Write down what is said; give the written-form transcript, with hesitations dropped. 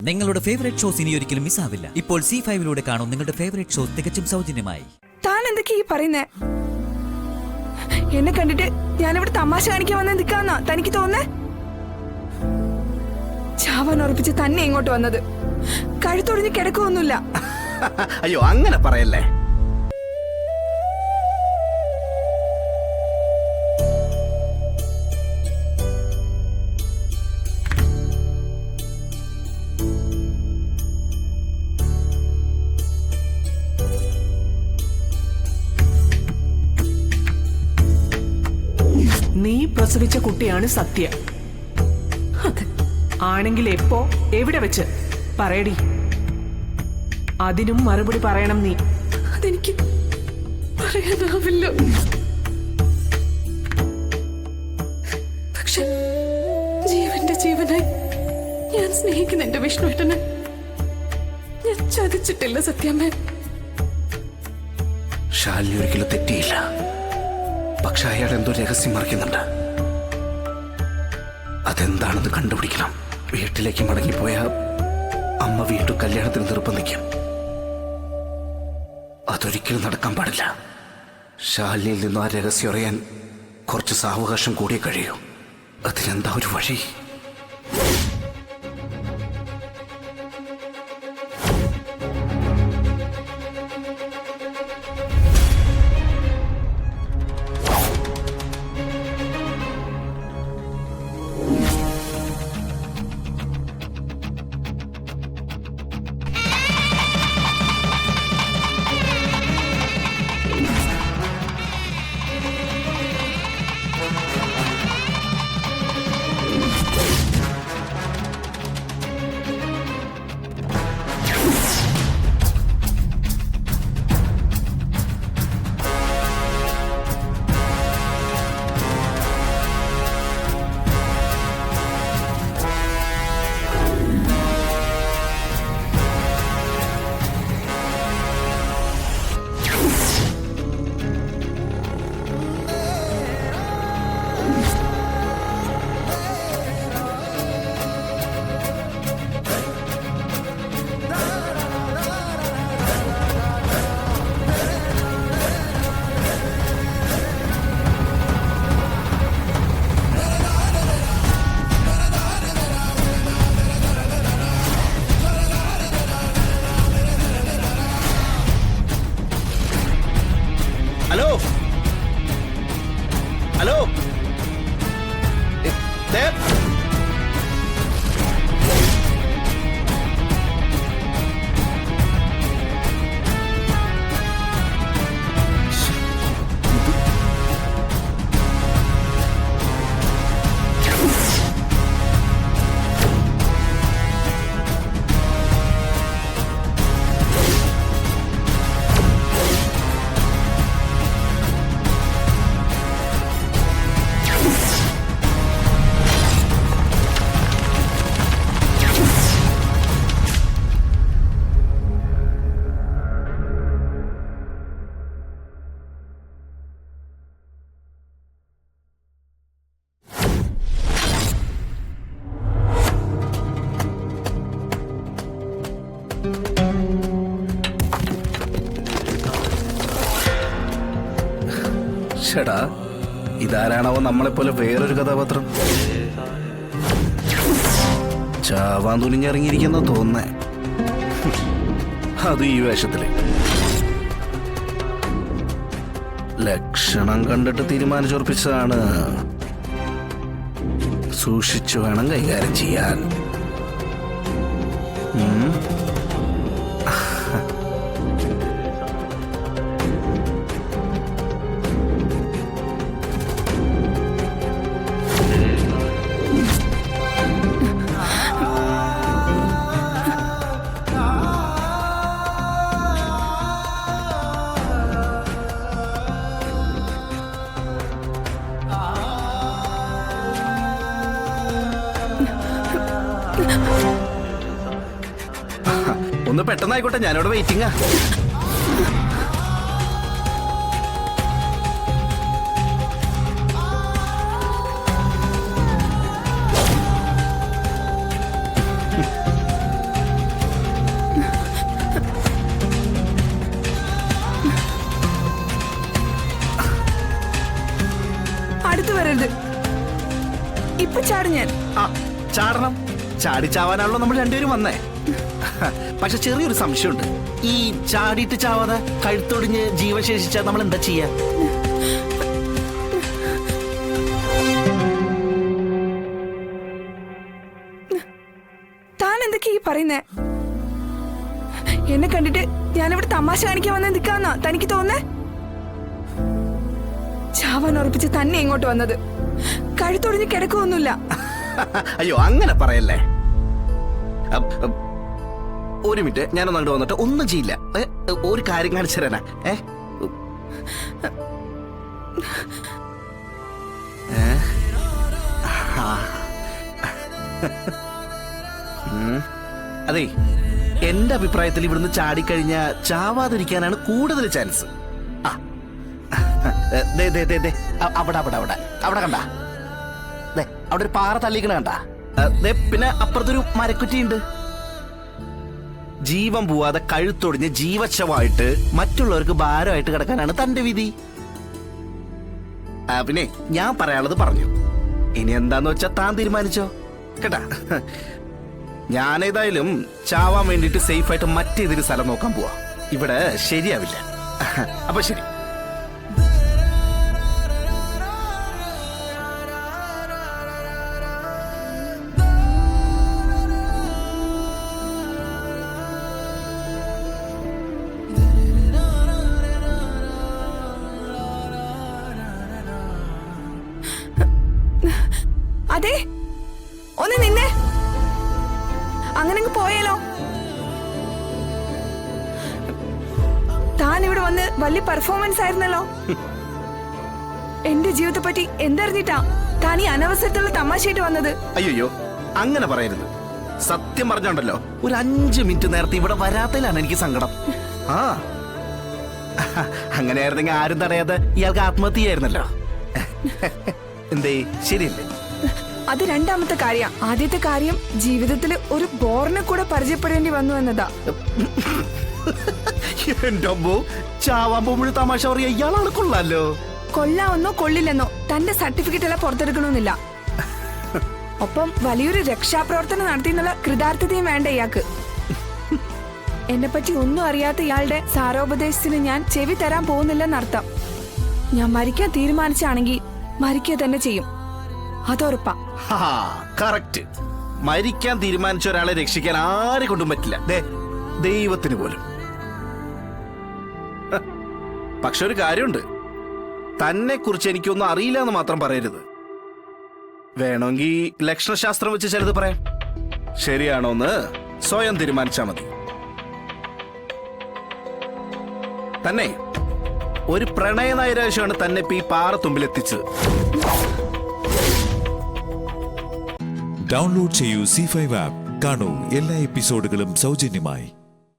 നിങ്ങളുടെ favourite shows ഇനി ഒരിക്കലും മിസ്സാവില്ല. ഇപ്പോൾ C5 കാണും നിങ്ങളുടെ ഫേവറേറ്റ് ഷോസ് തികച്ചും സൗജന്യമായി. താൻ എന്തൊക്കെയാ ഈ പറയുന്നേ? എന്നെ കണ്ടിട്ട് ഞാനിവിടെ തമാശ കാണിക്കാൻ വന്ന് നിൽക്കാന്നാ തനിക്ക് തോന്നേ? ചാവാൻ ഉറപ്പിച്ച് തന്നെ ഇങ്ങോട്ട് വന്നത്. കഴുത്തൊടിഞ്ഞ് കിടക്കൊന്നുമില്ല. അയ്യോ അങ്ങനെ പറയല്ലേ. നീ പ്രസവിച്ച കുട്ടിയാണ് സത്യ. ആണെങ്കിൽ എപ്പോ എവിടെ വെച്ച് പറയടി. അതിനും മറുപടി പറയണം നീ. അതെനിക്ക് പറയാനാവില്ല. പക്ഷെ ജീവന്റെ ജീവനായി ഞാൻ സ്നേഹിക്കുന്ന എന്റെ വിഷ്ണുവേട്ടനെ ഞാൻ ചതിച്ചിട്ടില്ല സത്യാമ്മ. ശാലിനി ഒരിക്കലും തെറ്റിയില്ല. പക്ഷെ അയാൾ എന്തോ രഹസ്യം മറിക്കുന്നുണ്ട്. അതെന്താണെന്ന് കണ്ടുപിടിക്കണം. വീട്ടിലേക്ക് മടങ്ങിപ്പോയ അമ്മ വീണ്ടും കല്യാണത്തിന് നിർബന്ധിക്കും. അതൊരിക്കലും നടക്കാൻ പാടില്ല. ശാലിനിയിൽ നിന്നും ആ രഹസ്യം അറിയാൻ കുറച്ച് സാവകാശം കൂടിയേ കഴിയൂ. അതിനെന്താ ഒരു വഴി? ഹലോ ഹലോ ചേടാ, ഇതാരാണാവോ നമ്മളെപ്പോലെ വേറൊരു കഥാപാത്രം? ചാവാൻ തുനിഞ്ഞിറങ്ങിയിരിക്കുന്ന തോന്നേ. അത് ഈ വേഷത്തില്. ലക്ഷണം കണ്ടിട്ട് തീരുമാനിച്ചുറപ്പിച്ചതാണ്. സൂക്ഷിച്ചു വേണം കൈകാര്യം ചെയ്യാൻ. ഒന്ന് പെട്ടെന്നായിക്കോട്ടെ, ഞാനിവിടെ വെയിറ്റിംഗാ. ചാടണം. ചാടിച്ചാവാനാണല്ലോ നമ്മൾ രണ്ടുപേരും വന്നേ. പക്ഷെ ചെറിയൊരു സംശയമുണ്ട്. ഈ ചാടിയിട്ട് ചാവാതെ കഴുത്തൊടിഞ്ഞ് ജീവൻ ശേഷിച്ചാൽ നമ്മൾ എന്താ ചെയ്യാ? താൻ എന്തൊക്കെയാ ഈ പറയുന്നേ? എന്നെ കണ്ടിട്ട് ഞാനിവിടെ തമാശ കാണിക്കാൻ വന്ന് നിൽക്കാന്നാ തനിക്ക് തോന്നേ? ചാവാൻ ഉറപ്പിച്ച് തന്നെ ഇങ്ങോട്ട് വന്നത്. കഴുത്തൊടിഞ്ഞ് കിടക്കൊന്നുമില്ല. അയ്യോ അങ്ങനെ പറയല്ലേ. ഒരു മിനിറ്റ്, ഞാനൊന്ന് അങ്ങോട്ട് വന്നിട്ട് ഒന്നും ചെയ്യില്ല. ഒരു കാര്യം കാണിച്ചു തരാനാ. അതെ, എന്റെ അഭിപ്രായത്തിൽ ഇവിടുന്ന് ചാടിക്കഴിഞ്ഞാ ചാവാതിരിക്കാനാണ് കൂടുതൽ ചാൻസ്. അവിടെ അവിടെ അവിടെ അവിടെ കണ്ട, അവിടെ ഒരു പാറ തള്ളിക്കണ കണ്ട. പിന്നെ അപ്പുറത്തൊരു മരക്കുറ്റിയുണ്ട്. ജീവൻ പോവാതെ കഴുത്തൊടിഞ്ഞ് ജീവശവായിട്ട് മറ്റുള്ളവർക്ക് ഭാരമായിട്ട് കിടക്കാനാണ് തന്റെ വിധി. പിന്നെ ഞാൻ പറയാനുള്ളത് പറഞ്ഞു. ഇനി എന്താന്ന് വെച്ചാ താൻ തീരുമാനിച്ചോ കേട്ടാ. ഞാനേതായാലും ചാവാൻ വേണ്ടിട്ട് സേഫായിട്ട് മറ്റേതൊരു സ്ഥലം നോക്കാൻ പോവാ. ഇവിടെ ശരിയാവില്ല. അപ്പൊ ശരി. അതെ, ഒന്ന് നിന്നെ. അങ്ങനെ പോയാലോ? താൻ ഇവിടെ വന്ന് വലിയ പെർഫോമൻസ് ആയിരുന്നല്ലോ. എന്റെ ജീവിതത്തെ പറ്റി എന്തറിഞ്ഞിട്ടാ താൻ ഈ അനവസരത്തുള്ള തമാശയായിട്ട് വന്നത്? അയ്യോ അങ്ങനെ പറയരുത്. സത്യം പറഞ്ഞോണ്ടല്ലോ, ഒരു 5 മിനിറ്റ് നേരത്തെ ഇവിടെ വരാത്തതിലാണ് എനിക്ക് സങ്കടം. അങ്ങനെയായിരുന്നെങ്കിൽ ആരും തടയാതെ ഇയാൾക്ക് ആത്മഹത്യ ചെയ്യായിരുന്നല്ലോ. എന്തേ, ശരിയല്ലേ? അത് രണ്ടാമത്തെ കാര്യം. ആദ്യത്തെ കാര്യം ജീവിതത്തിൽ ഒരു ബോറിനെ കൂടെ പരിചയപ്പെടേണ്ടി വന്നു എന്നതാ. എന്റെ അമ്മോ, ചാവാൻ പോകുമ്പോൾ തമാശ പറയാ ഇയാളാണ്. കൊള്ളാലോ. കൊല്ലാമെന്നോ കൊള്ളില്ലെന്നോ തന്റെ സർട്ടിഫിക്കറ്റ് എല്ലാം പുറത്തെടുക്കണമെന്നില്ല. ഒപ്പം വലിയൊരു രക്ഷാപ്രവർത്തനം നടത്തിയെന്നുള്ള കൃതാർത്ഥതയും വേണ്ട ഇയാൾക്ക്. എന്നെ പറ്റി ഒന്നും അറിയാത്ത ഇയാളുടെ സാരോപദേശത്തിന് ഞാൻ ചെവി തരാൻ പോകുന്നില്ലെന്നർത്ഥം. ഞാൻ മരിക്കാൻ തീരുമാനിച്ചാണെങ്കിൽ മരിക്കുക തന്നെ ചെയ്യും, അതുറപ്പാ. കറക്റ്റ്. മരിക്കാൻ തീരുമാനിച്ച ഒരാളെ രക്ഷിക്കാൻ ആരെ കൊണ്ടും പറ്റില്ല, ദൈവത്തിന് പോലും. പക്ഷെ ഒരു കാര്യമുണ്ട്, തന്നെ കുറിച്ച് എനിക്കൊന്നും അറിയില്ല എന്ന് മാത്രം പറയരുത്. വേണമെങ്കിൽ ലക്ഷണശാസ്ത്രം വെച്ച് ചിലത് പറയാം. ശരിയാണോന്ന് സ്വയം തീരുമാനിച്ചാ മതി. തന്നെ ഒരു പ്രണയ നൈരാശ്യമാണ് തന്നെ ഇപ്പൊ ഈ പാറത്തുമ്പിലെത്തിച്ചത്. ഡൗൺലോഡ് ചെയ്യൂ C5 ആപ്പ്. കാണൂ എല്ലാ എപ്പിസോഡുകളും സൗജന്യമായി.